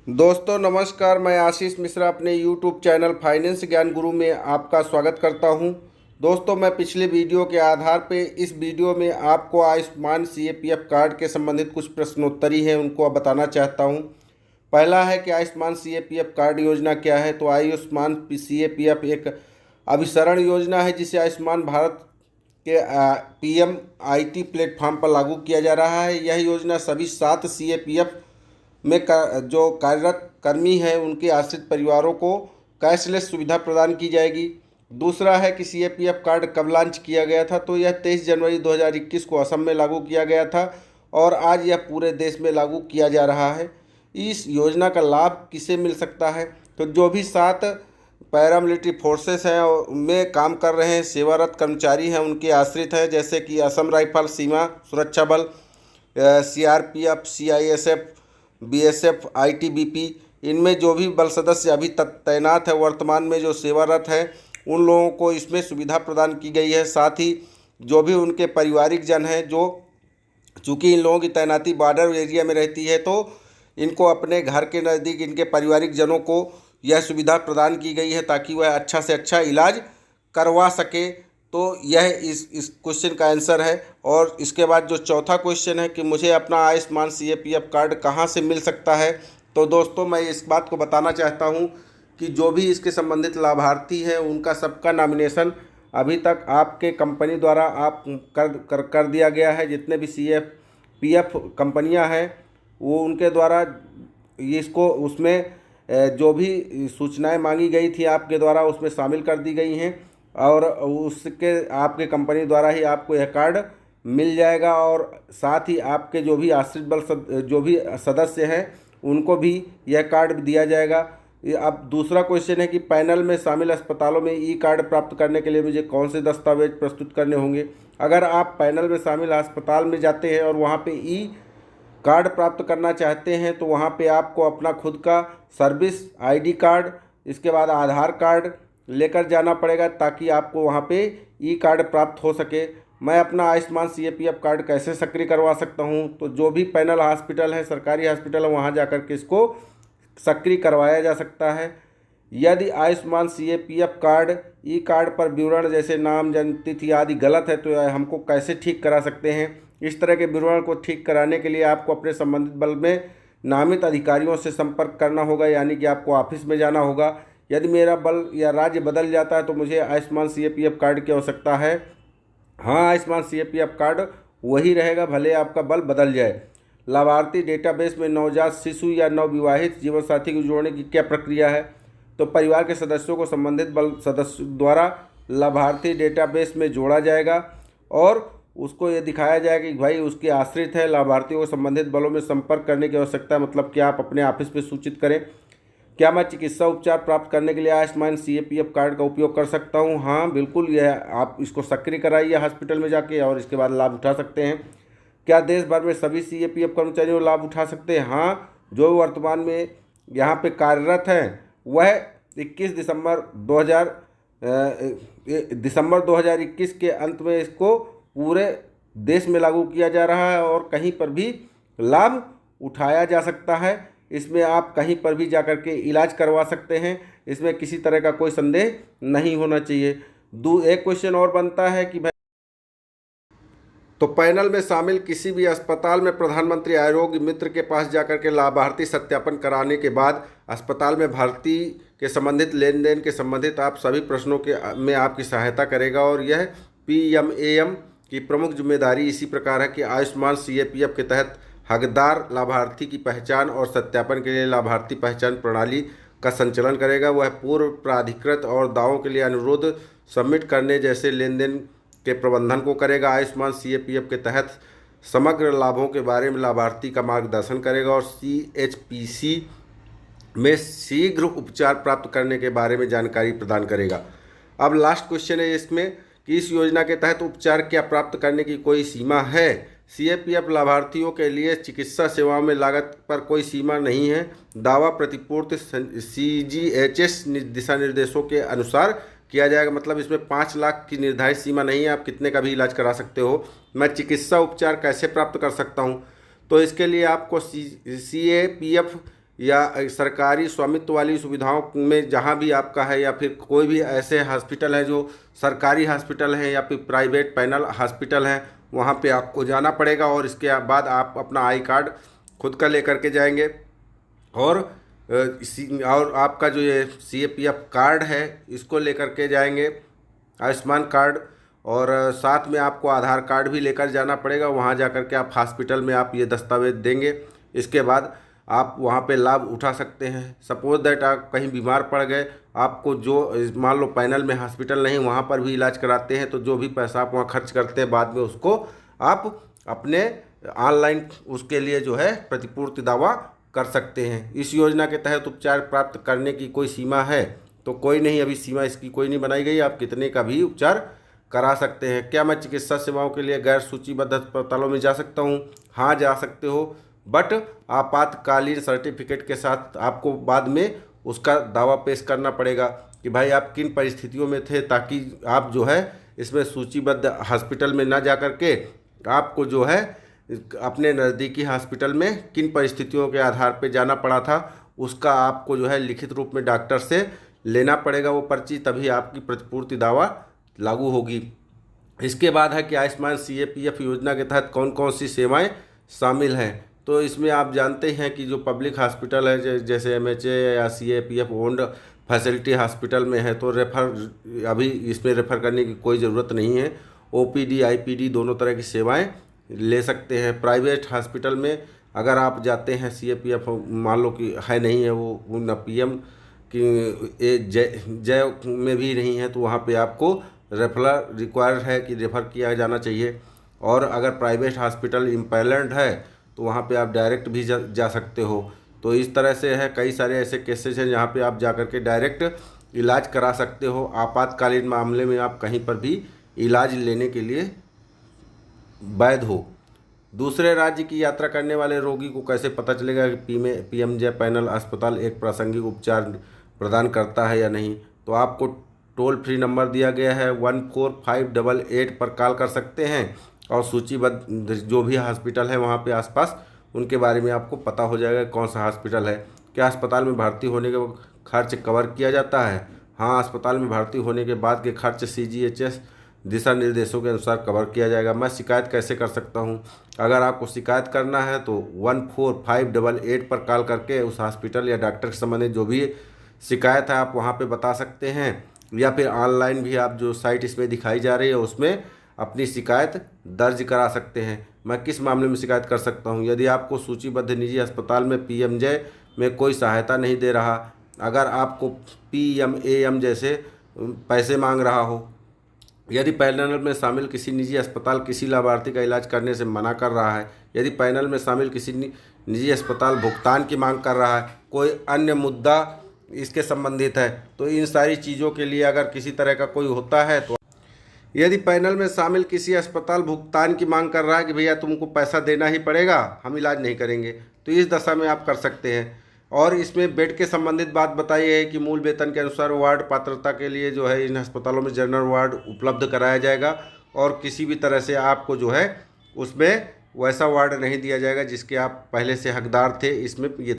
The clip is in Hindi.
दोस्तों नमस्कार, मैं आशीष मिश्रा अपने YouTube चैनल फाइनेंस ज्ञान गुरु में आपका स्वागत करता हूं। दोस्तों मैं पिछले वीडियो के आधार पे इस वीडियो में आपको आयुष्मान CAPF कार्ड के संबंधित कुछ प्रश्नोत्तरी हैं उनको बताना चाहता हूं। पहला है कि आयुष्मान CAPF कार्ड योजना क्या है। तो आयुष्मान CAPF एक अभिसरण योजना है जिसे आयुष्मान भारत के PMIT प्लेटफॉर्म पर लागू किया जा रहा है। यह योजना सभी 7 CAPF में जो कार्यरत कर्मी हैं उनके आश्रित परिवारों को कैशलेस सुविधा प्रदान की जाएगी। दूसरा है कि CAPF कार्ड कब लॉन्च किया गया था। तो यह 23 जनवरी 2021 को असम में लागू किया गया था और आज यह पूरे देश में लागू किया जा रहा है। इस योजना का लाभ किसे मिल सकता है। तो जो भी 7 पैरामिलिट्री फोर्सेस हैं उनमें काम कर रहे हैं, सेवारत कर्मचारी हैं, उनके आश्रित हैं, जैसे कि असम राइफल, सीमा सुरक्षा बल, CRPF, CISF, BSF, ITBP, इनमें जो भी बल सदस्य अभी तक तैनात है, वर्तमान में जो सेवारत हैं, उन लोगों को इसमें सुविधा प्रदान की गई है। साथ ही जो भी उनके पारिवारिक जन हैं, जो चूँकि इन लोगों की तैनाती बॉर्डर एरिया में रहती है, तो इनको अपने घर के नज़दीक इनके पारिवारिक जनों को यह सुविधा प्रदान की गई है ताकि वह अच्छा से अच्छा इलाज करवा सके। तो यह इस क्वेश्चन का आंसर है। और इसके बाद जो चौथा क्वेश्चन है कि मुझे अपना आयुष्मान CAPF कार्ड कहाँ से मिल सकता है। तो दोस्तों मैं इस बात को बताना चाहता हूँ कि जो भी इसके संबंधित लाभार्थी हैं उनका सबका नॉमिनेशन अभी तक आपके कंपनी द्वारा आप कर दिया गया है। जितने भी CAPF कंपनियां हैं वो उनके द्वारा इसको उसमें जो भी सूचनाएं मांगी गई थी आपके द्वारा उसमें शामिल कर दी गई हैं और उसके आपके कंपनी द्वारा ही आपको यह कार्ड मिल जाएगा। और साथ ही आपके जो भी आश्रित बल जो भी सदस्य हैं उनको भी यह कार्ड दिया जाएगा। अब दूसरा क्वेश्चन है कि पैनल में शामिल अस्पतालों में कार्ड प्राप्त करने के लिए मुझे कौन से दस्तावेज प्रस्तुत करने होंगे। अगर आप पैनल में शामिल अस्पताल में जाते हैं और वहाँ पे कार्ड प्राप्त करना चाहते हैं तो वहाँ पे आपको अपना खुद का सर्विस ID कार्ड, इसके बाद आधार कार्ड लेकर जाना पड़ेगा ताकि आपको वहाँ पे कार्ड प्राप्त हो सके। मैं अपना आयुष्मान CAPF कार्ड कैसे सक्रिय करवा सकता हूँ। तो जो भी पैनल हॉस्पिटल है, सरकारी हॉस्पिटल है, वहाँ जाकर के इसको सक्रिय करवाया जा सकता है। यदि आयुष्मान CAPF कार्ड कार्ड पर विवरण जैसे नाम, जन्मतिथि आदि गलत है तो यह हमको कैसे ठीक करा सकते हैं। इस तरह के विवरण को ठीक कराने के लिए आपको अपने संबंधित बल में नामित अधिकारियों से संपर्क करना होगा, यानी कि आपको ऑफिस में जाना होगा। यदि मेरा बल या राज्य बदल जाता है तो मुझे आयुष्मान CAPF कार्ड की आवश्यकता है। हाँ, आयुष्मान CAPF कार्ड वही रहेगा भले आपका बल बदल जाए। लाभार्थी डेटाबेस में नवजात शिशु या नवविवाहित जीवन साथी को जोड़ने की क्या प्रक्रिया है। तो परिवार के सदस्यों को संबंधित बल सदस्य द्वारा लाभार्थी डेटाबेस में जोड़ा जाएगा और उसको ये दिखाया जाएगा कि भाई उसके आश्रित है। लाभार्थियों को संबंधित बलों में संपर्क करने की आवश्यकता है, मतलब कि आप अपने ऑफिस में सूचित करें। क्या मैं चिकित्सा उपचार प्राप्त करने के लिए आयुष्मान CAPF कार्ड का उपयोग कर सकता हूं। हाँ बिल्कुल, यह आप इसको सक्रिय कराइए हॉस्पिटल में जाके और इसके बाद लाभ उठा सकते हैं। क्या देश भर में सभी CAPF कर्मचारियों लाभ उठा सकते हैं। हाँ, जो वर्तमान में यहाँ पे कार्यरत हैं वह 21 दिसंबर 2021 के अंत में इसको पूरे देश में लागू किया जा रहा है और कहीं पर भी लाभ उठाया जा सकता है। इसमें आप कहीं पर भी जाकर के इलाज करवा सकते हैं, इसमें किसी तरह का कोई संदेह नहीं होना चाहिए। एक क्वेश्चन और बनता है कि भाई तो पैनल में शामिल किसी भी अस्पताल में प्रधानमंत्री आरोग्य मित्र के पास जाकर के लाभार्थी सत्यापन कराने के बाद अस्पताल में भर्ती के संबंधित लेन देन के संबंधित आप सभी प्रश्नों के में आपकी सहायता करेगा। और यह PMAM की प्रमुख जिम्मेदारी इसी प्रकार है कि आयुष्मान CAPF के तहत हकदार लाभार्थी की पहचान और सत्यापन के लिए लाभार्थी पहचान प्रणाली का संचालन करेगा। वह पूर्व प्राधिकृत और दावों के लिए अनुरोध सबमिट करने जैसे लेन देन के प्रबंधन को करेगा। आयुष्मान CAPF के तहत समग्र लाभों के बारे में लाभार्थी का मार्गदर्शन करेगा और CHPC में शीघ्र उपचार प्राप्त करने के बारे में जानकारी प्रदान करेगा। अब लास्ट क्वेश्चन है इसमें कि इस योजना के तहत उपचार क्या प्राप्त करने की कोई सीमा है। CAPF लाभार्थियों के लिए चिकित्सा सेवाओं में लागत पर कोई सीमा नहीं है। दावा प्रतिपूर्ति CGHS दिशा निर्देशों के अनुसार किया जाएगा, मतलब इसमें 5 लाख की निर्धारित सीमा नहीं है, आप कितने का भी इलाज करा सकते हो। मैं चिकित्सा उपचार कैसे प्राप्त कर सकता हूँ। तो इसके लिए आपको CAPF या सरकारी स्वामित्व वाली सुविधाओं में जहाँ भी आपका है, या फिर कोई भी ऐसे हॉस्पिटल है जो सरकारी हॉस्पिटल है या फिर प्राइवेट पैनल हॉस्पिटल है, वहाँ पे आपको जाना पड़ेगा। और इसके बाद आप अपना आई कार्ड खुद का लेकर के जाएंगे और और आपका जो ये CAPF कार्ड है इसको लेकर के जाएंगे, आयुष्मान कार्ड। और साथ में आपको आधार कार्ड भी लेकर जाना पड़ेगा। वहाँ जा कर के आप हॉस्पिटल में आप ये दस्तावेज देंगे। इसके बाद आप वहाँ पे लाभ उठा सकते हैं। सपोज दैट आप कहीं बीमार पड़ गए, आपको जो मान लो पैनल में हॉस्पिटल नहीं, वहाँ पर भी इलाज कराते हैं, तो जो भी पैसा आप वहाँ खर्च करते हैं बाद में उसको आप अपने ऑनलाइन उसके लिए जो है प्रतिपूर्ति दावा कर सकते हैं। इस योजना के तहत उपचार प्राप्त करने की कोई सीमा है तो कोई नहीं, अभी सीमा इसकी कोई नहीं बनाई गई। आप कितने का भी उपचार करा सकते हैं। क्या मैं चिकित्सा सेवाओं के लिए गैर सूचीबद्ध अस्पतालों में जा सकता हूँ? हाँ, जा सकते हो, बट आपातकालीन सर्टिफिकेट के साथ आपको बाद में उसका दावा पेश करना पड़ेगा कि भाई आप किन परिस्थितियों में थे, ताकि आप जो है इसमें सूचीबद्ध हॉस्पिटल में ना जा कर के आपको जो है अपने नज़दीकी हॉस्पिटल में किन परिस्थितियों के आधार पर जाना पड़ा था, उसका आपको जो है लिखित रूप में डॉक्टर से लेना पड़ेगा वो पर्ची, तभी आपकी प्रतिपूर्ति दावा लागू होगी। इसके बाद है कि आयुष्मान CAPF योजना के तहत कौन कौन सी सेवाएं शामिल हैं। तो इसमें आप जानते हैं कि जो पब्लिक हॉस्पिटल है जैसे MHA या CAPF ओन्ड फैसिलिटी हॉस्पिटल में है तो रेफ़र अभी इसमें रेफ़र करने की कोई ज़रूरत नहीं है। OPD IPD दोनों तरह की सेवाएं ले सकते हैं। प्राइवेट हॉस्पिटल में अगर आप जाते हैं CAPF मान लो कि है नहीं है, वो न PM कि जय में भी नहीं है, तो वहाँ पे आपको रेफरल रिक्वायर्ड है कि रेफ़र किया जाना चाहिए। और अगर प्राइवेट हॉस्पिटल इम्पैनल्ड है तो वहाँ पे आप डायरेक्ट भी जा सकते हो। तो इस तरह से है, कई सारे ऐसे केसेस हैं जहाँ पे आप जा कर के डायरेक्ट इलाज करा सकते हो। आपातकालीन मामले में आप कहीं पर भी इलाज लेने के लिए वैध हो। दूसरे राज्य की यात्रा करने वाले रोगी को कैसे पता चलेगा कि PMJ पैनल अस्पताल एक प्रासंगिक उपचार प्रदान करता है या नहीं? तो आपको टोल फ्री नंबर दिया गया है 14588 पर कॉल कर सकते हैं और सूचीबद्ध जो भी हॉस्पिटल है वहाँ पे आसपास उनके बारे में आपको पता हो जाएगा कौन सा हॉस्पिटल है। क्या अस्पताल में भर्ती होने के खर्च कवर किया जाता है? हाँ, अस्पताल में भर्ती होने के बाद के खर्च CGHS दिशा निर्देशों के अनुसार कवर किया जाएगा। मैं शिकायत कैसे कर सकता हूँ? अगर आपको शिकायत करना है तो 14588 पर कॉल करके उस हॉस्पिटल या डॉक्टर के संबंधित जो भी शिकायत है आप वहाँ पे बता सकते हैं, या फिर ऑनलाइन भी आप जो साइट इसमें दिखाई जा रही है उसमें अपनी शिकायत दर्ज करा सकते हैं। मैं किस मामले में शिकायत कर सकता हूँ? यदि आपको सूचीबद्ध निजी अस्पताल में PMJ में कोई सहायता नहीं दे रहा, अगर आपको PMAM जैसे पैसे मांग रहा हो, यदि पैनल में शामिल किसी निजी अस्पताल किसी लाभार्थी का इलाज करने से मना कर रहा है, यदि पैनल में शामिल किसी निजी अस्पताल भुगतान की मांग कर रहा है, कोई अन्य मुद्दा इसके संबंधित है, तो इन सारी चीज़ों के लिए अगर किसी तरह का कोई होता है तो यदि पैनल में शामिल किसी अस्पताल भुगतान की मांग कर रहा है कि भैया तुमको पैसा देना ही पड़ेगा, हम इलाज नहीं करेंगे, तो इस दशा में आप कर सकते हैं। और इसमें बेड के संबंधित बात बताई है कि मूल वेतन के अनुसार वार्ड पात्रता के लिए जो है इन अस्पतालों में जनरल वार्ड उपलब्ध कराया जाएगा और किसी भी तरह से आपको जो है उसमें वैसा वार्ड नहीं दिया जाएगा जिसके आप पहले से हकदार थे। इसमें ये